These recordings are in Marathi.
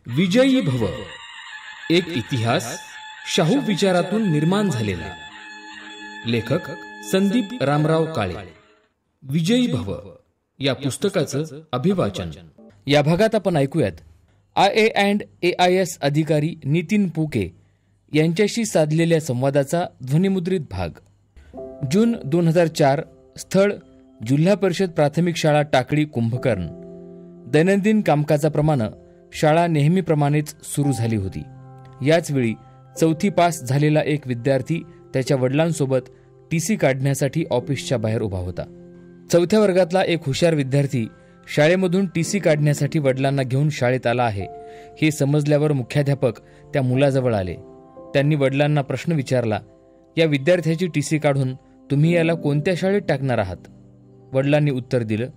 विजयी भव, एक इतिहास शाहू विचारातून निर्माण झालेला. लेखक संदीप रामराव काळे. विजयी भव या पुस्तकाचं अभिवाचन या भागात आपण ऐकूयात IA&AIS अधिकारी नितीन पुके यांच्याशी साधलेल्या संवादाचा ध्वनिमुद्रित भाग. जून 2004. स्थळ जिल्हा परिषद प्राथमिक शाळा टाकळी कुंभकर्ण. दैनंदिन कामकाजाप्रमाणे शाळा नेहमीप्रमाणेच सुरू झाली होती. याच वेळी 4थी पास झालेला एक विद्यार्थी त्याच्या वडिलांसोबत TC काढण्यासाठी ऑफिसच्या बाहेर उभा होता. 4थ्या वर्गातला एक हुशार विद्यार्थी शाळेमधून TC काढण्यासाठी वडिलांना घेऊन शाळेत आला आहे हे समजल्यावर मुख्याध्यापक त्या मुलाजवळ आले. त्यांनी वडिलांना प्रश्न विचारला, या विद्यार्थ्याची TC काढून तुम्ही याला कोणत्या शाळेत टाकणार आहात? वडिलांनी उत्तर दिलं,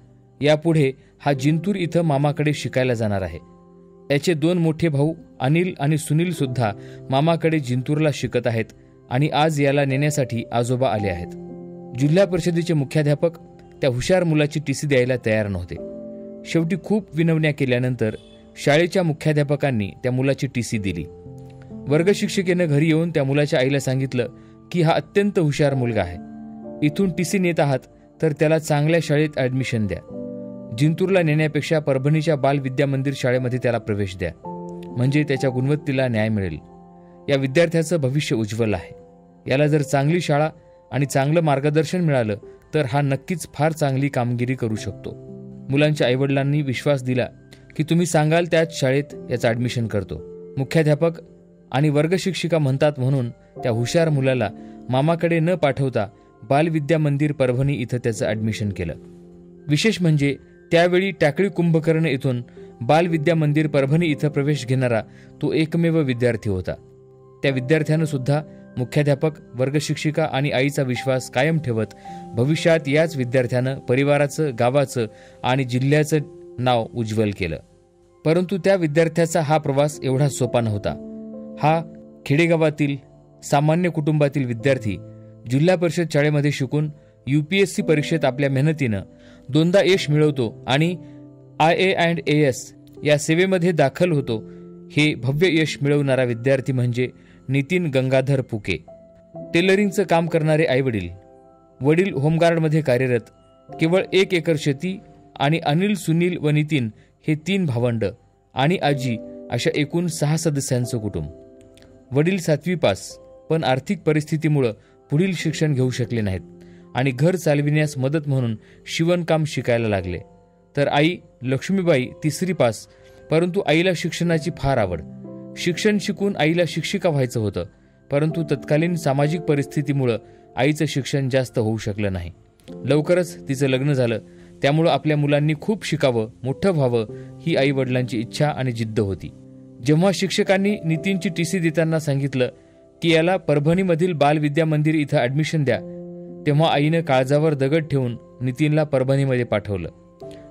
यापुढे हा जिंतूर इथं मामाकडे शिकायला जाणार आहे. त्याचे 2 मोठे भाऊ अनिल आणि सुनील सुद्धा मामाकडे जिंतूरला शिकत आहेत आणि आज याला नेण्यासाठी आजोबा आले आहेत. जिल्हा परिषदेचे मुख्याध्यापक त्या हुशार मुलाची TC द्यायला तयार नव्हते. शेवटी खूप विनवण्या केल्यानंतर शाळेच्या मुख्याध्यापकांनी त्या मुलाची TC दिली. वर्गशिक्षिकेनं घरी येऊन त्या मुलाच्या आईला सांगितलं की हा अत्यंत हुशार मुलगा आहे. इथून TC नेत आहात तर त्याला चांगल्या शाळेत ॲडमिशन द्या. जिंतूरला नेण्यापेक्षा परभणीच्या बाल विद्या मंदिर शाळेमध्ये त्याला प्रवेश द्या, म्हणजे त्याच्या गुणवत्तेला न्याय मिळेल. या विद्यार्थ्याचं भविष्य उज्ज्वल आहे. याला जर चांगली शाळा आणि चांगलं मार्गदर्शन मिळालं तर हा नक्कीच फार चांगली कामगिरी करू शकतो. मुलांच्या आईवडिलांनी विश्वास दिला की तुम्ही सांगाल त्याच शाळेत याचं ॲडमिशन करतो. मुख्याध्यापक आणि वर्गशिक्षिका म्हणतात म्हणून त्या हुशार मुलाला मामाकडे न पाठवता बालविद्या मंदिर परभणी इथं त्याचं ॲडमिशन केलं. विशेष म्हणजे त्यावेळी टाकळी कुंभकर्ण इथून बालविद्या मंदिर परभणी इथं प्रवेश घेणारा तो एकमेव विद्यार्थी होता. त्या विद्यार्थ्यानं सुद्धा मुख्याध्यापक, वर्गशिक्षिका आणि आईचा विश्वास कायम ठेवत भविष्यात याच विद्यार्थ्यानं परिवाराचं, गावाचं आणि जिल्ह्याचं नाव उज्ज्वल केलं. परंतु त्या विद्यार्थ्याचा हा प्रवास एवढा सोपा नव्हता. हा खेडेगावातील सामान्य कुटुंबातील विद्यार्थी जिल्हा परिषद शाळेमध्ये शिकून UPSC परीक्षेत आपल्या मेहनतीनं 2दा यश मिळवतो आणि IA&AS या सेवेमध्ये दाखल होतो. हे भव्य यश मिळवणारा विद्यार्थी म्हणजे नितीन गंगाधर पुके. टेलरिंगचं काम करणारे आईवडील, वडील होमगार्डमध्ये कार्यरत, केवळ 1 एकर शेती आणि अनिल, सुनील व नितीन हे 3 भावंड आणि आजी अशा एकूण 6 सदस्यांचं कुटुंब. वडील 7वी पास, पण आर्थिक परिस्थितीमुळं पुढील शिक्षण घेऊ शकले नाहीत आणि घर चालविण्यास मदत म्हणून शिवणकाम शिकायला लागले. तर आई लक्ष्मीबाई 3री पास, परंतु आईला शिक्षणाची फार आवड. शिक्षण शिकून आईला शिक्षिका व्हायचं होतं, परंतु तत्कालीन सामाजिक परिस्थितीमुळं आईचं शिक्षण जास्त होऊ शकलं नाही. लवकरच तिचं लग्न झालं. त्यामुळं आपल्या मुलांनी खूप शिकावं, मोठं व्हावं ही आई वडिलांची इच्छा आणि जिद्द होती. जेव्हा शिक्षकांनी नितीनची TC देताना सांगितलं की याला परभणीमधील बालविद्या मंदिर इथं ॲडमिशन द्या, तेव्हा आईनं काळजावर दगड ठेवून नितीनला परभणीमध्ये पाठवलं.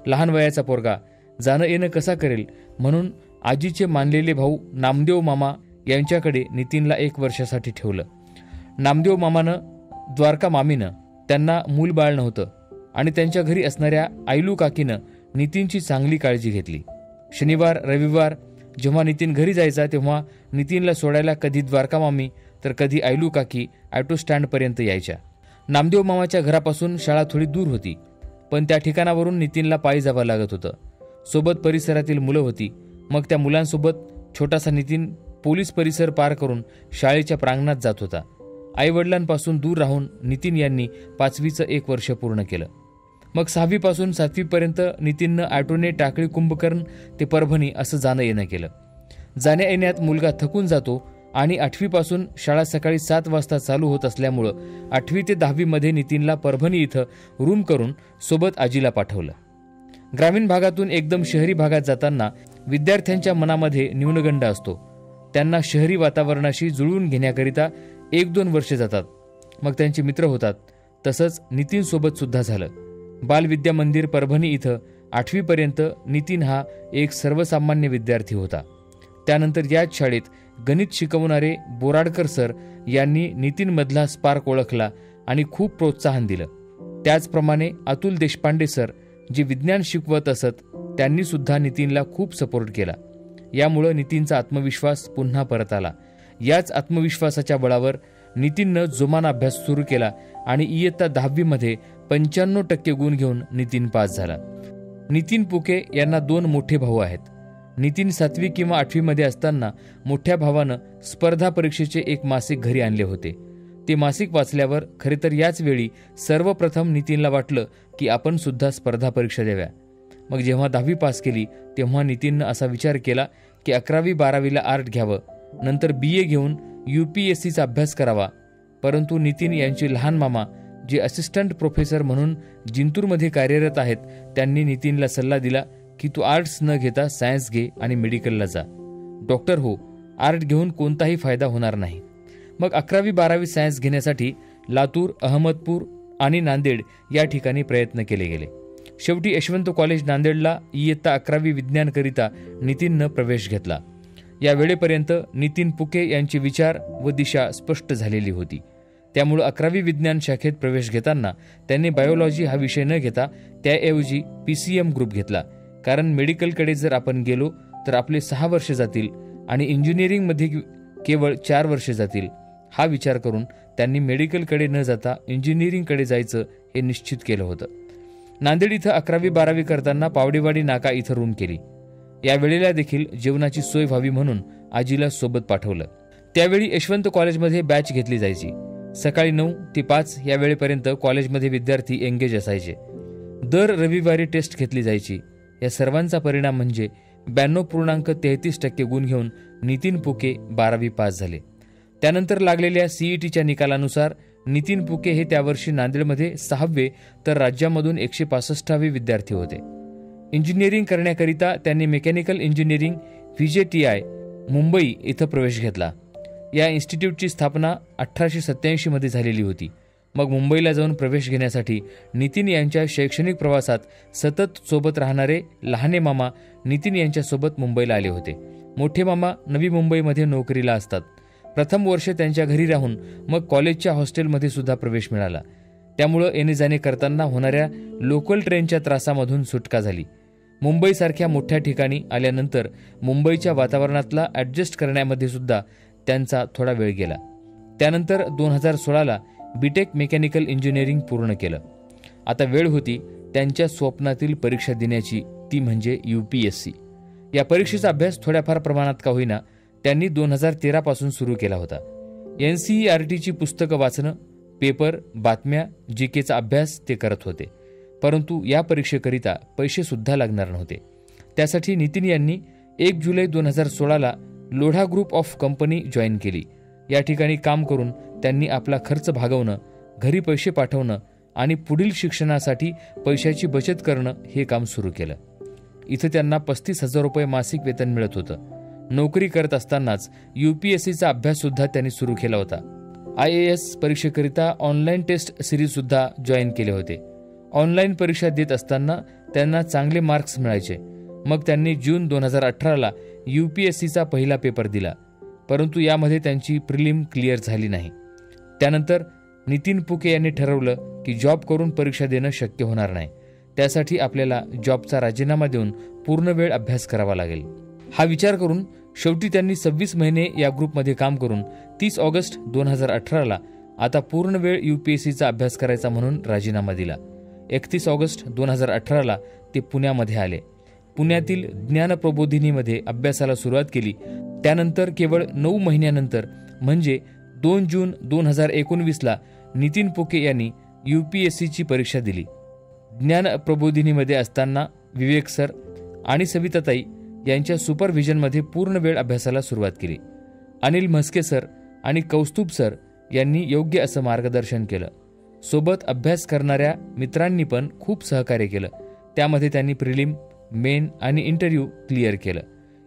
लहान वयाचा पोरगा जाणं येणं कसा करेल म्हणून आजीचे मानलेले भाऊ नामदेव मामा यांच्याकडे नितीनला 1 वर्षासाठी ठेवलं. नामदेव मामानं, द्वारका मामीनं त्यांना मूलबाळ नव्हतं आणि त्यांच्या घरी असणाऱ्या आयलू काकीनं नितीनची चांगली काळजी घेतली. शनिवार, रविवार जेव्हा नितीन घरी जायचा तेव्हा नितीनला सोडायला कधी द्वारका मामी तर कधी आयलू काकी ऑटो स्टँडपर्यंत यायच्या. नामदेव मामाच्या घरापासून शाळा थोडी दूर होती, पण त्या ठिकाणावरून नितीनला पायी जावं लागत होतं. सोबत परिसरातील मुलं होती. मग त्या मुलांसोबत छोटासा नितीन पोलीस परिसर पार करून शाळेच्या प्रांगणात जात होता. आईवडिलांपासून दूर राहून नितीन यांनी 5वीचं 1 वर्ष पूर्ण केलं. मग 6वी पासून 7वी पर्यंत नितीननं ऑटोने टाकळी कुंभकर्ण ते परभणी असं जाणं येणं केलं. जाण्या येण्यात मुलगा थकून जातो आणि 8वी पासून शाळा सकाळी 7 वाजता चालू होत असल्यामुळं 8वी ते 10वी मध्ये नितीनला परभणी इथं रूम करून सोबत आजीला पाठवलं. ग्रामीण भागातून एकदम शहरी भागात जाताना विद्यार्थ्यांच्या मनामध्ये न्यूनगंड असतो. त्यांना शहरी वातावरणाशी जुळवून घेण्याकरिता 1-2 वर्षे जातात, मग त्यांचे मित्र होतात. तसंच नितीन सोबत सुद्धा झालं. बालविद्या मंदिर परभणी इथं 8वी पर्यंत नितीन हा एक सर्वसामान्य विद्यार्थी होता. त्यानंतर याच शाळेत गणित शिकवणारे बोराडकर सर यांनी नितीनमधला स्पार्क ओळखला आणि खूप प्रोत्साहन दिलं. त्याचप्रमाणे अतुल देशपांडे सर जे विज्ञान शिकवत असत त्यांनी सुद्धा नितीनला खूप सपोर्ट केला. यामुळं नितीनचा आत्मविश्वास पुन्हा परत आला. याच आत्मविश्वासाच्या बळावर नितीननं जोमानं अभ्यास सुरू केला आणि इयत्ता 10वी मध्ये 95% गुण घेऊन नितीन पास झाला. नितीन पुके यांना 2 मोठे भाऊ आहेत. नितीन 7वी किंवा 8वी मध्ये असताना मोठ्या भावानं स्पर्धा परीक्षेचे एक मासिक घरी आणले होते. ते मासिक वाचल्यावर खरे तर याच वेळी सर्वप्रथम नितीनला वाटलं की आपण सुद्धा स्पर्धा परीक्षा द्याव्या. मग जेव्हा 10वी पास केली तेव्हा नितीननं असा विचार केला की 11वी-12वीला आर्ट घ्यावं, नंतर BA घेऊन UPSCचा अभ्यास करावा. परंतु नितीन यांचे लहान मामा जे असिस्टंट प्रोफेसर म्हणून जिंतूरमध्ये कार्यरत आहेत, त्यांनी नितीनला सल्ला दिला की तू आर्ट्स न घेता सायन्स घे आणि मेडिकलला जा. डॉक्टर हो, आर्ट घेऊन कोणताही फायदा होणार नाही. मग 11वी-12वी सायन्स घेण्यासाठी लातूर, अहमदपूर आणि नांदेड या ठिकाणी प्रयत्न केले गेले. शेवटी यशवंत कॉलेज नांदेडला इयत्ता 11वी विज्ञानकरिता नितीननं प्रवेश घेतला. या वेळेपर्यंत नितीन पुके यांचे विचार व दिशा स्पष्ट झालेली होती. त्यामुळे 11वी विज्ञान शाखेत प्रवेश घेताना त्यांनी बायोलॉजी हा विषय न घेता त्याऐवजी PCM ग्रुप घेतला. कारण मेडिकलकडे जर आपण गेलो तर आपले 6 वर्ष जातील आणि इंजिनिअरिंगमध्ये केवळ 4 वर्षे जातील. हा विचार करून त्यांनी मेडिकलकडे न जाता इंजिनिअरिंगकडे जायचं हे निश्चित केलं होतं. नांदेड इथं 11वी-12वी करताना पावडेवाडी नाका इथं रूम केली. या वेळेला देखील जेवणाची सोय व्हावी म्हणून आजीला सोबत पाठवलं. त्यावेळी यशवंत कॉलेजमध्ये बॅच घेतली जायची. सकाळी 9 ते 5 या वेळेपर्यंत कॉलेजमध्ये विद्यार्थी एंगेज असायचे. दर रविवारी टेस्ट घेतली जायची. या सर्वांचा परिणाम म्हणजे 92.33% गुण घेऊन नितीन पुके 12वी पास झाले. त्यानंतर लागलेल्या CETच्या निकालानुसार नितीन पुके हे त्यावर्षी नांदेडमध्ये 6वे तर राज्यामधून 165वे विद्यार्थी होते. इंजिनिअरिंग करण्याकरिता त्यांनी मेकॅनिकल इंजिनिअरिंग VJTI मुंबई इथं प्रवेश घेतला. या इन्स्टिट्यूटची स्थापना 1887 मध्ये झालेली होती. मग मुंबईला जाऊन प्रवेश घेण्यासाठी नितीन यांच्या शैक्षणिक प्रवासात सतत सोबत राहणारे लहाने मामा नितीन यांच्यासोबत मुंबईला आले होते. मोठे मामा नवी मुंबईमध्ये नोकरीला असतात. प्रथम वर्ष त्यांच्या घरी राहून मग कॉलेजच्या हॉस्टेलमध्ये सुद्धा प्रवेश मिळाला. त्यामुळं येणे जाणे करताना होणाऱ्या लोकल ट्रेनच्या त्रासामधून सुटका झाली. मुंबईसारख्या मोठ्या ठिकाणी आल्यानंतर मुंबईच्या वातावरणातला ॲडजस्ट करण्यामध्ये सुद्धा त्यांचा थोडा वेळ गेला. त्यानंतर 2016ला BTech मेकॅनिकल इंजिनिअरिंग पूर्ण केलं. आता वेळ होती त्यांच्या स्वप्नातील परीक्षा देण्याची, ती म्हणजे UPSC. या परीक्षेचा अभ्यास थोड्याफार प्रमाणात का होईना त्यांनी 2013 पासून सुरू केला होता. NCERTची पुस्तकं वाचणं, पेपर, बातम्या, GKचा अभ्यास ते करत होते. परंतु या परीक्षेकरिता पैसे सुद्धा लागणार नव्हते. त्यासाठी नितीन यांनी 1 जुलै 2016ला Lodha group of company join केली. या ठिकाणी काम करून त्यांनी आपला खर्च भागवणं, घरी पैसे पाठवणं आणि पुढील शिक्षणासाठी पैशाची बचत करणं हे काम सुरू केलं. इथं त्यांना 35,000 रुपये मासिक वेतन मिळत होतं. नोकरी करत असतानाच UPSCचा अभ्यास सुद्धा त्यांनी सुरू केला होता. IAS परीक्षेकरिता ऑनलाईन टेस्ट सिरीज सुद्धा जॉईन केले होते. ऑनलाईन परीक्षा देत असताना त्यांना चांगले मार्क्स मिळायचे. मग त्यांनी जून 2018ला UPSCचा पहिला पेपर दिला. परंतु यामध्ये त्यांची प्रिलिम क्लिअर झाली नाही. त्यानंतर नितीन पुके यांनी ठरवलं की जॉब करून परीक्षा देणं शक्य होणार नाही. त्यासाठी आपल्याला जॉबचा राजीनामा देऊन पूर्ण वेळ अभ्यास करावा लागेल. हा विचार करून शेवटी त्यांनी 26 महिने या ग्रुपमध्ये काम करून 30 ऑगस्ट 2018ला आता पूर्ण वेळ UPSCचा अभ्यास करायचा म्हणून राजीनामा दिला. 31 ऑगस्ट 2018ला ते पुण्यामध्ये आले. पुण्यातील ज्ञानप्रबोधिनीमध्ये अभ्यासाला सुरुवात केली. त्यानंतर केवळ 9 महिन्यानंतर म्हणजे 2 जून 2019ला नितीन पुके यांनी UPSCची परीक्षा दिली. ज्ञानप्रबोधिनीमध्ये असताना विवेक सर आणि सविताताई यांच्या सुपरव्हिजनमध्ये पूर्ण वेळ अभ्यासाला सुरुवात केली. अनिल म्हस्के सर आणि कौस्तुभ सर यांनी योग्य असं मार्गदर्शन केलं. सोबत अभ्यास करणाऱ्या मित्रांनी पण खूप सहकार्य केलं. त्यामध्ये त्यांनी प्रिलिम, मेन आणि इंटरव्ह्यू क्लिअर केलं.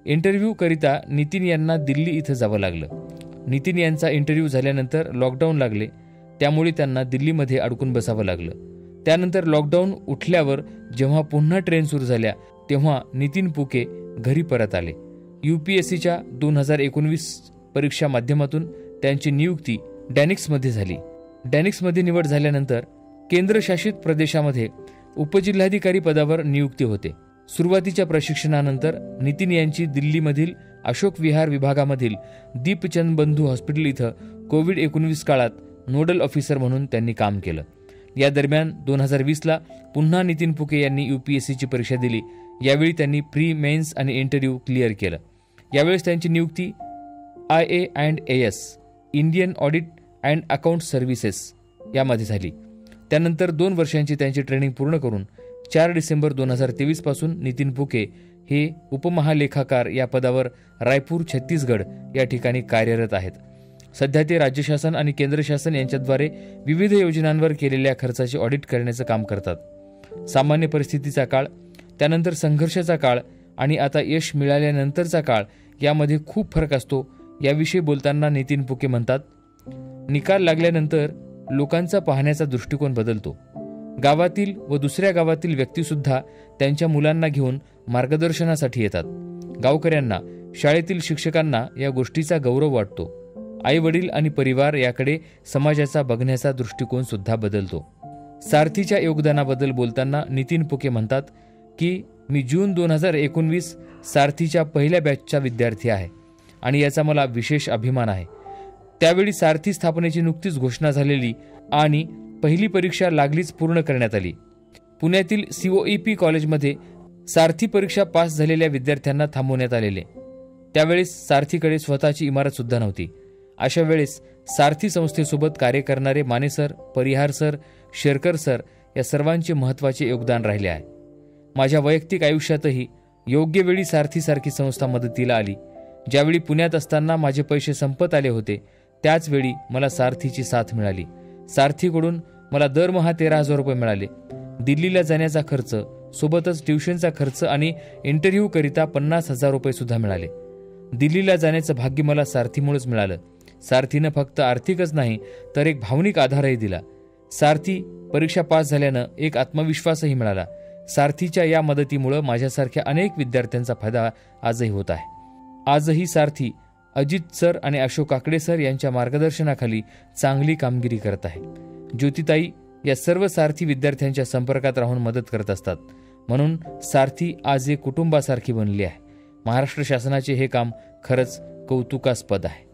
इंटरव्ह्यू करिता नितीन यांना दिल्ली इथं जावं लागलं. नितीन यांचा इंटरव्ह्यू झाल्यानंतर लॉकडाऊन लागले. त्यामुळे त्यांना दिल्लीमध्ये अडकून बसावं लागलं. त्यानंतर लॉकडाऊन उठल्यावर जेव्हा पुन्हा ट्रेन सुरू झाल्या तेव्हा नितीन पुके घरी परत आले. UPSCच्या 2019 परीक्षा माध्यमातून त्यांची नियुक्ती डॅनिक्समध्ये झाली. डॅनिक्समध्ये निवड झाल्यानंतर केंद्रशासित प्रदेशामध्ये उपजिल्हाधिकारी पदावर नियुक्ती होते. सुरुवातीच्या प्रशिक्षणानंतर नितीन यांची दिल्लीमधील अशोक विहार विभागामधील दीपचंद बंधू हॉस्पिटल इथं कोविड-19 काळात नोडल ऑफिसर म्हणून त्यांनी काम केलं. या दरम्यान 2020ला पुन्हा नितीन फुके यांनी UPSCची परीक्षा दिली. यावेळी त्यांनी प्री, मेन्स आणि इंटरव्ह्यू क्लिअर केलं. यावेळेस त्यांची नियुक्ती IA&AS Indian audit and account services यामध्ये झाली. त्यानंतर 2 वर्षांची त्यांची ट्रेनिंग पूर्ण करून 4 डिसेंबर 2023 पासून नितीन फुके हे उपमहालेखाकार या पदावर रायपूर, छत्तीसगड या ठिकाणी कार्यरत आहेत. सध्या ते राज्य शासन आणि केंद्र शासन यांच्याद्वारे विविध योजनांवर केलेल्या खर्चाचे ऑडिट करण्याचं काम करतात. सामान्य परिस्थितीचा काळ, त्यानंतर संघर्षाचा काळ आणि आता यश मिळाल्यानंतरचा काळ यामध्ये खूप फरक असतो. याविषयी बोलताना नितीन फुके म्हणतात, निकाल लागल्यानंतर लोकांचा पाहण्याचा दृष्टिकोन बदलतो. गावातील व दुसऱ्या गावातील व्यक्तीसुद्धा त्यांच्या मुलांना घेऊन मार्गदर्शनासाठी येतात. गावकऱ्यांना, शाळेतील शिक्षकांना या गोष्टीचा गौरव वाटतो. आई वडील आणि परिवार याकडे समाजाचा बघण्याचा दृष्टिकोन सुद्धा बदलतो. सारथीच्या योगदानाबद्दल बोलताना नितीन फुके म्हणतात की मी जून 2019 सारथीच्या पहिल्या बॅचचा विद्यार्थी आहे आणि याचा मला विशेष अभिमान आहे. त्यावेळी सारथी स्थापनेची नुकतीच घोषणा झालेली आणि पहिली परीक्षा लागलीच पूर्ण करण्यात आली. पुण्यातील COEP कॉलेजमध्ये सारथी परीक्षा पास झालेल्या विद्यार्थ्यांना थांबवण्यात आलेले. त्यावेळेस सारथीकडे स्वतःची इमारत सुद्धा नव्हती. अशा वेळेस सारथी संस्थेसोबत कार्य करणारे माने सर, परिहार सर, शेरकर सर या सर्वांचे महत्त्वाचे योगदान राहिले आहे. माझ्या वैयक्तिक आयुष्यातही योग्य वेळी सारथीसारखी संस्था मदतीला आली. ज्यावेळी पुण्यात असताना माझे पैसे संपत आले होते त्याच वेळी मला सारथीची साथ मिळाली. सारथीकडून मला दरमहा 13,000 रुपये मिळाले. दिल्लीला जाण्याचा खर्च, सोबतच ट्युशनचा खर्च आणि इंटरव्ह्यू करिता 50,000 रुपये सुद्धा मिळाले. दिल्लीला जाण्याचं भाग्य मला सारथीमुळेच मिळालं. सारथीनं फक्त आर्थिकच नाही तर एक भावनिक आधारही दिला. सारथी परीक्षा पास झाल्यानं एक आत्मविश्वासही मिळाला. सारथीच्या या मदतीमुळे माझ्यासारख्या अनेक विद्यार्थ्यांचा फायदा आजही होत आहे. आजही सारथी अजित सर आणि अशोक काकडे सर यांच्या मार्गदर्शनाखाली चांगली कामगिरी करत आहे. ज्योतिताई या सर्व सारथी विद्यार्थ्यांच्या संपर्कात राहून मदत करत असतात. म्हणून सारथी आज एक कुटुंबासारखी बनली आहे. महाराष्ट्र शासनाचे हे काम खरंच कौतुकास्पद आहे.